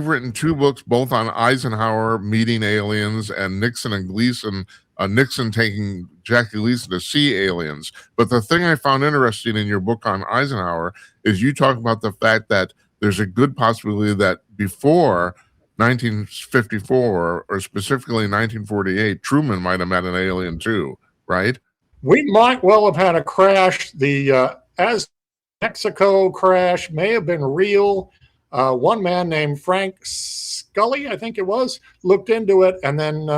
I've written 2 books, both on Eisenhower meeting aliens and Nixon and Gleason, Nixon taking Jackie Gleason to see aliens. But the thing I found interesting in your book on Eisenhower is you talk about the fact that there's a good possibility that before 1954, or specifically 1948, Truman might have met an alien too, right? We might well have had a crash. The Mexico crash may have been real. One man named Frank Scully, I think it was, looked into it, and then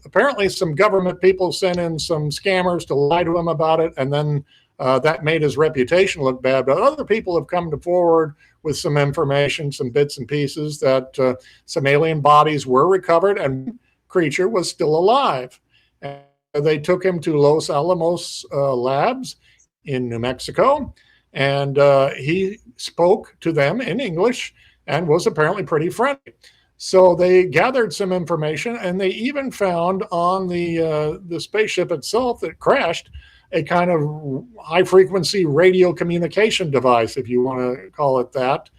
apparently some government people sent in some scammers to lie to him about it, and then that made his reputation look bad. But other people have come forward with some information, some bits and pieces that some alien bodies were recovered and creature was still alive. And they took him to Los Alamos labs in New Mexico, and he spoke to them in English and was apparently pretty friendly. So they gathered some information, and they even found on the spaceship itself that crashed a kind of high-frequency radio communication device, if you want to call it that.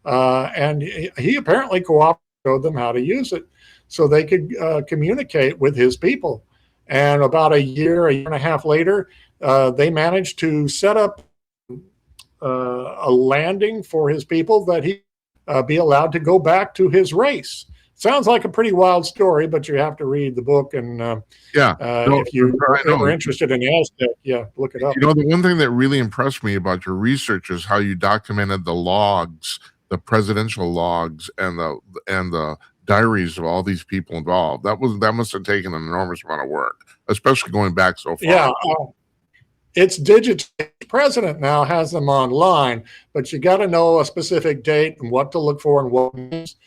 And he apparently cooperated, showed them how to use it so they could communicate with his people. And about a year and a half later, they managed to set up a landing for his people that he be allowed to go back to his race. Sounds like a pretty wild story, but you have to read the book. And if you are interested in the Aztec, look it up. You know, the one thing that really impressed me about your research is how you documented the logs, the presidential logs, and the diaries of all these people involved. That must have taken an enormous amount of work, especially going back so far. Yeah, it's digital. The president now has them online, but you got to know a specific date and what to look for and what means.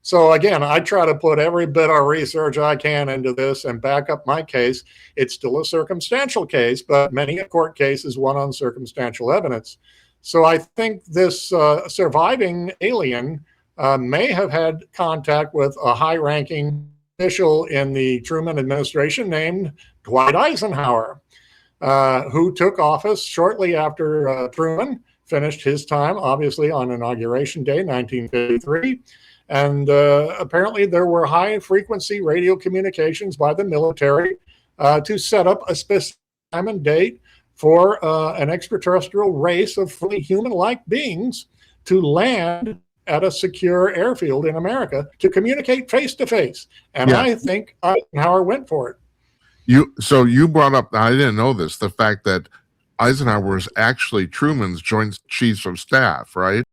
So again, I try to put every bit of research I can into this and back up my case. It's still a circumstantial case, but many a court case is won on circumstantial evidence. So I think this surviving alien may have had contact with a high-ranking official in the Truman administration named Dwight Eisenhower, who took office shortly after Truman finished his time, obviously on Inauguration Day, 1953. And apparently there were high-frequency radio communications by the military to set up a specific time and date for an extraterrestrial race of fully human-like beings to land at a secure airfield in America to communicate face-to-face. And I think Eisenhower went for it. So you brought up, I didn't know this, the fact that Eisenhower was actually Truman's Joint Chiefs of Staff, right?